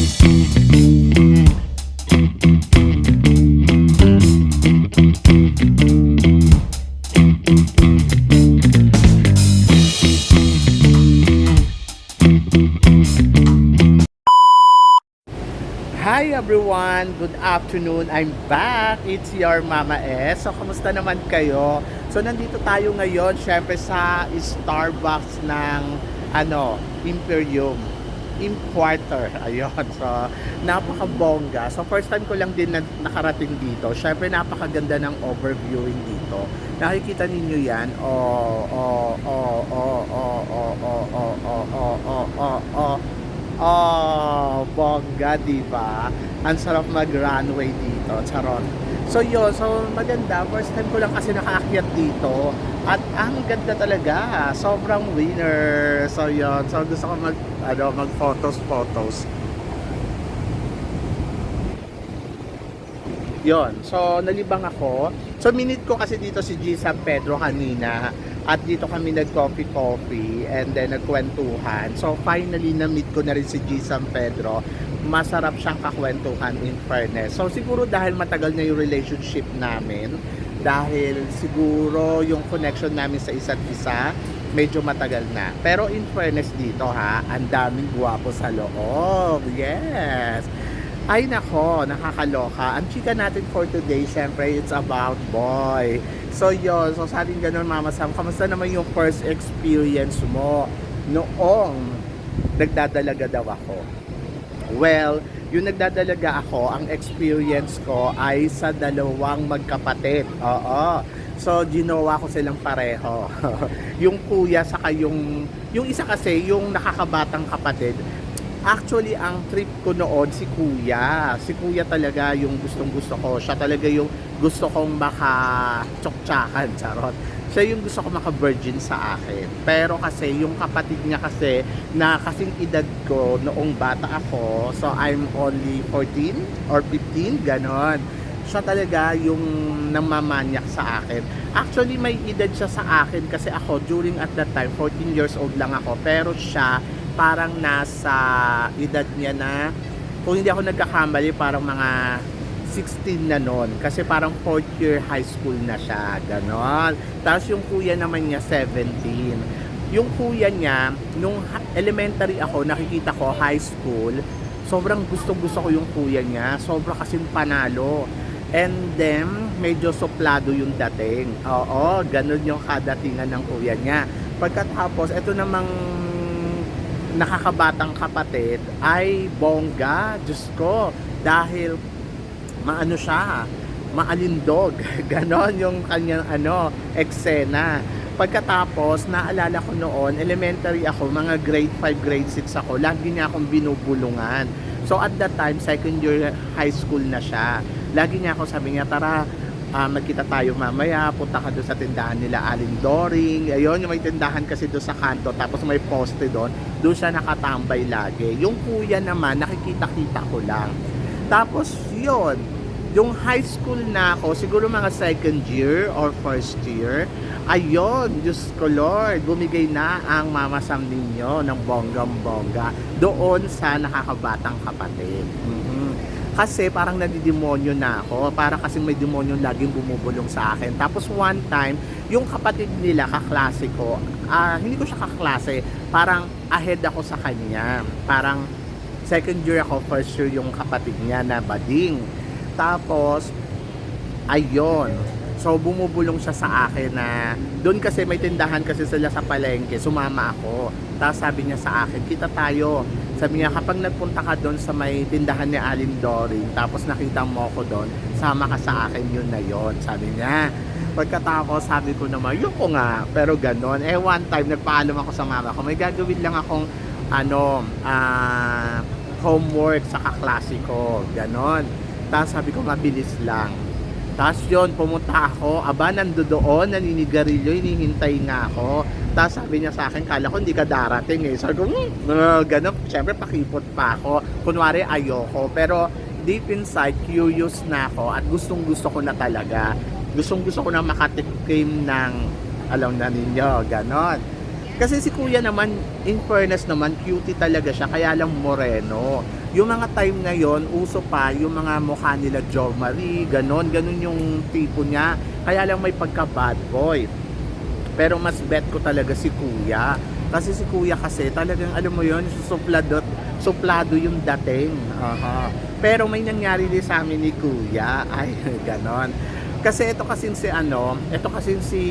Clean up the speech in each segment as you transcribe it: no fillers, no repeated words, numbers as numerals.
Hi everyone! Good afternoon! I'm back! It's your Mama S. So, kamusta naman kayo? So, nandito tayo ngayon, syempre sa Starbucks ng Imperium Importer. Ayun. So, napaka-bongga. So, first time ko lang din nakarating dito. Syempre, napakaganda ng overviewing dito. Nakikita ninyo yan? Bongga, diba? Ang sarap mag-runway dito, charot. So yun, so maganda. First time ko lang kasi nakaakyat dito. At ang ganda talaga, sobrang winner. So yun, so gusto ko mag-photos. Yon. So, nalibang ako. So, minute ko kasi dito si G. San Pedro kanina. At dito kami nag-coffee and then nagkwentuhan. So, finally, na-meet ko na rin si G. San Pedro. Masarap siyang kakwentuhan in fairness. So, siguro dahil matagal na yung relationship namin, dahil siguro yung connection namin sa isa't isa, medyo matagal na. Pero in fairness dito ha, ang daming gwapo sa loob. Yes! Ay nako, nakakaloka. Ang chika natin for today, syempre, it's about boy. So yun, so sa atin ganun, Mama Sam, kamusta naman yung first experience mo noong nagdadalaga daw ako? Well, yung nagdadalaga ako, ang experience ko ay sa dalawang magkapatid. Oo. So, ginawa ko silang pareho. Yung kuya, saka yung isa kasi, yung nakakabatang kapatid. Actually, ang trip ko noon si kuya. Si kuya talaga yung gustong-gusto ko. Siya talaga yung gusto kong maka-tsoktsakan, charot. Siya yung gusto ko maka-virgin sa akin. Pero kasi, yung kapatid niya kasi, na kasing edad ko noong bata ako, so I'm only 14 or 15, ganon. Siya talaga yung namamanyak sa akin. Actually, may edad siya sa akin kasi ako, during at that time, 14 years old lang ako. Pero siya, parang nasa edad niya na, kung hindi ako nagkakamali, parang mga 16 na nun. Kasi parang 4th year high school na siya. Ganon. Tapos yung kuya naman niya, 17. Yung kuya niya, nung elementary ako, nakikita ko high school, sobrang gusto ko yung kuya niya. Sobrang kasing panalo. And then, medyo suplado yung dating. Oo, ganon yung kadatingan ng kuya niya. Pagkatapos, ito namang nakakabatang kapatid ay bongga, Diyos ko, dahil maano siya, maalindog. Ganon yung kanyang eksena. Pagkatapos, naalala ko noon, elementary ako, mga grade 5, grade 6 ako, lagi niya akong binubulungan. So at that time, second year high school na siya. Lagi niya ako, sabi niya, tara, magkita tayo mamaya, punta ka doon sa tindahan nila Aling Doring. Ayun, yung may tindahan kasi doon sa kanto, tapos may poste doon siya nakatambay lagi. Yung kuya naman, nakikita-kita ko lang. Tapos yun, yung high school na ako, siguro mga second year or first year, ayun, Diyos ko Lord, bumigay na ang Mama Sam ninyo ng bonggang-bongga doon sa nakakabatang kapatid. Kasi parang nadidemonyo na ako. Parang kasing may demonyo laging bumubulong sa akin. Tapos one time, yung kapatid nila, kaklase ko, hindi ko siya kaklase, parang ahead ako sa kanya. Parang second year ako, first year yung kapatid niya na bading. Tapos, ayun. So, bumubulong siya sa akin na, doon kasi may tindahan kasi sila sa palengke, sumama ako. Tapos sabi niya sa akin, kita tayo. Sabi niya, kapag nagpunta ka doon sa may tindahan ni Aling Doring, tapos nakita mo ako doon, sama ka sa akin, yun na yun. Sabi niya. Pagkatapos, sabi ko naman, yun ko nga. Pero ganon. One time, nagpaalam ako sa mama ko, may gagawin lang akong, homework sa kaklase ko. Ganon. Tapos sabi ko, mabilis lang. Tapos yun, pumunta ako, nandoon, naninigarilyo, hinihintay nga ako. Tapos sabi niya sa akin, kala ko hindi ka darating eh. Sabi ko, ganun, syempre pakipot pa ako. Kunwari ayoko, pero deep inside, curious na ako at gustong gusto ko na talaga. Gustong gusto ko na makatikim ng, alam na ninyo, ganon. Kasi si kuya naman, in fairness naman, cutie talaga siya, kaya lang moreno. Yung mga time na yon uso pa yung mga mukha nila Jo Marie, ganon yung tipo niya. Kaya lang may pagka bad boy. Pero mas bet ko talaga si kuya. Kasi si kuya kasi talagang alam mo yon, suplado yung dating. Aha. Pero may nangyari din sa amin ni kuya. Ay, ganon. Kasi ito kasi si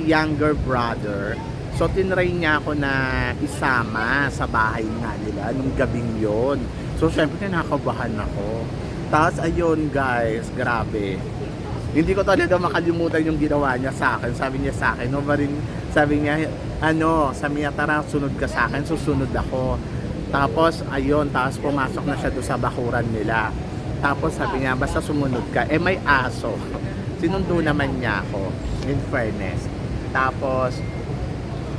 younger brother. So tinry niya ako na isama sa bahay nga nila nung gabing yon. So syempre kinakabahan ako. Tapos ayun guys, grabe. Hindi ko talaga makalimutan yung ginawa niya sa akin. Sabi niya sa akin, no, marin, sabi niya, sabi niya, tara, sunod ka sa akin, susunod ako. Tapos, ayun, tapos pumasok na siya doon sa bakuran nila. Tapos sabi niya, basta sumunod ka. Eh, may aso. Sinundo naman niya ako, in fairness. Tapos,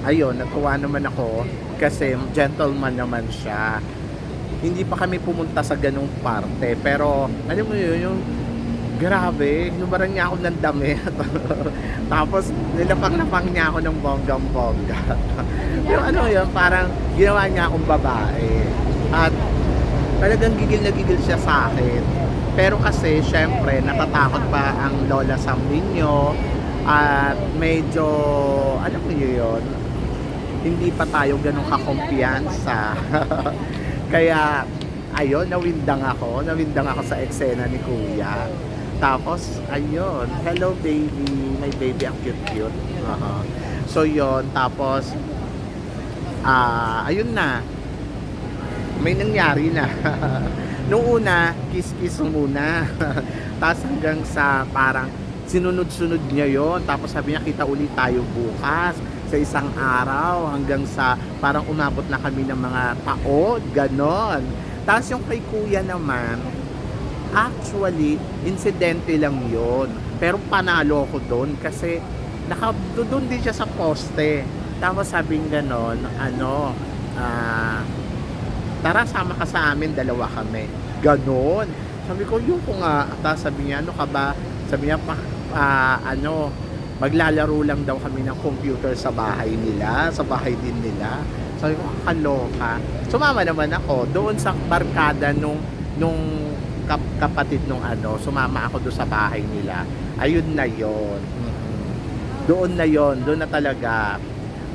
ayun, natuwa naman ako kasi gentleman naman siya. Hindi pa kami pumunta sa ganung parte. Pero, alam mo yun, yung grabe, hinubaran niya ako ng damit. Tapos, nilapang-lapang niya ako ng bonggang-bongga. Yung yun, parang ginawa niya akong babae. At talagang gigil na gigil siya sa akin. Pero kasi, syempre, natatakot pa ang lola Samlinyo. At medyo, alam mo yun, hindi pa tayo ganun kakumpiyansa. Kaya, ayun, nawindang ako sa eksena ni kuya. Tapos, ayun, hello baby, my baby, ang cute-cute. So, yun, tapos, ayun na, may nangyari na. Noong una, kiss-kiss muna. Tapos hanggang sa parang sinunod-sunod niya yon. Tapos sabi niya, kita ulit tayo bukas sa isang araw. Hanggang sa parang umabot na kami ng mga taon, ganon. Tapos yung kay kuya naman, actually, insidente lang yon. Pero panalo ko doon kasi doon din siya sa poste. Tapos sabing ganon, tara, sama ka sa amin, dalawa kami. Ganon. Sabi ko, yung ko nga. Tapos sabi niya, ano ka ba? Sabi niya, maglalaro lang daw kami ng computer sa bahay nila, sa bahay din nila. Sabi ko, kaloka. Sumama naman ako doon sa barkada nung kapatid nung sumama ako doon sa bahay nila. Ayun na yon. Doon na talaga.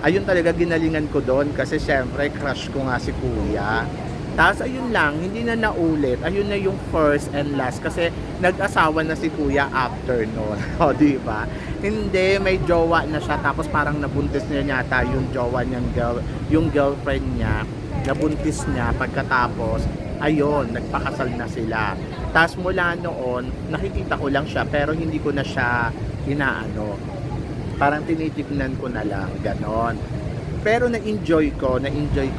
Ayun talaga ginalingan ko doon kasi syempre crush ko nga si kuya. Tapos ayun lang, hindi na naulit. Ayun na yung first and last kasi nag-asawa na si kuya after noon. O, di ba? Hindi, may jowa na siya tapos parang nabuntis niya yata yung jowa niyang yung girlfriend niya. Nabuntis niya pagkatapos, ayun, nagpakasal na sila. Tapos mula noon, nakikita ko lang siya pero hindi ko na siya parang tinitignan ko na lang, ganon. Pero na-enjoy ko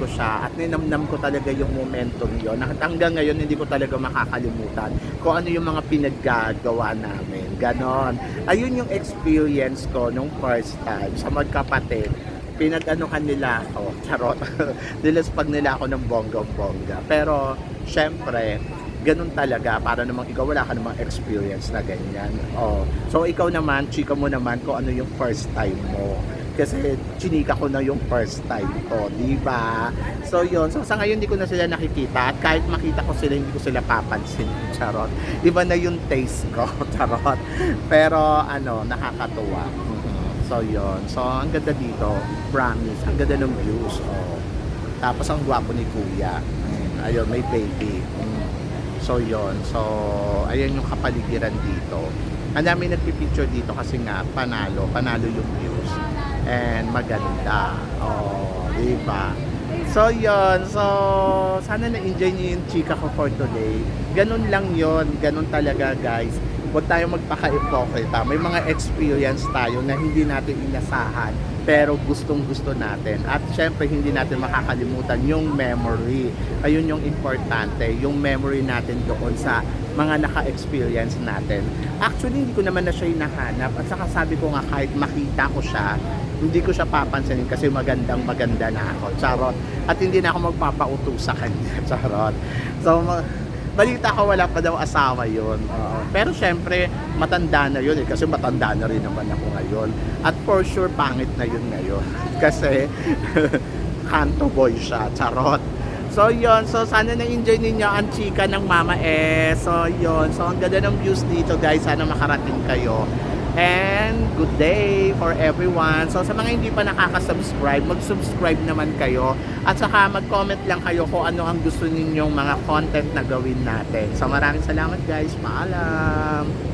siya at ninamnam ko talaga yung momentum yon. Hanggang ngayon hindi ko talaga makakalimutan kung ano yung mga pinaggagawa namin, ganon. Ayun yung experience ko nung first time sa magkapatid. Pinag-anuhan nila ako, charot. Nilaspag nila ako ng bonggang-bongga. Pero, syempre, ganun talaga para namang ikaw wala ka namang experience na ganyan. So ikaw naman, chika mo naman kung ano yung first time mo. Kasi chinika ko na yung first time ko, di ba? So yun, so sa ngayon hindi ko na sila nakikita at kahit makita ko sila hindi ko sila papansin, charot. Iba na yung taste ko, charot. Pero nakakatuwa. So yun, so ang ganda dito, promise, ang ganda ng views. Tapos ang gwapo ni kuya. Ayun, may baby. So yon, so ayan yung kapaligiran dito. Ang dami nagpipicture dito kasi nga panalo yung views and maganda. Di ba? So yon, so sana na-enjoy niyo yung chika ko for today. Ganun lang yon, ganun talaga guys. Huwag tayong magpaka-ipokrita. May mga experience tayo na hindi natin inasahan pero gustong-gusto natin. At syempre, hindi natin makakalimutan yung memory. Ayun yung importante, yung memory natin doon sa mga naka-experience natin. Actually, hindi ko naman na siya hinahanap. At saka sabi ko nga, kahit makita ko siya, hindi ko siya papansinin kasi maganda na ako. Charot. At hindi na ako magpapauto sa kanya. Charot. So, Balita ko wala pa daw asawa yun. Oo. Pero syempre, matanda na yun eh. Kasi matanda na rin naman ako ngayon. At for sure, pangit na yun ngayon. Kasi, kanto boy siya. Charot. So yun, so sana na-enjoy ninyo ang chika ng Mama S. So yun, so ang ganda ng views dito guys, sana makarating kayo. And good day for everyone. So sa mga hindi pa nakaka-subscribe, mag-subscribe naman kayo. At saka mag-comment lang kayo kung ano ang gusto ninyong mga content na gawin natin. So maraming salamat guys, paalam!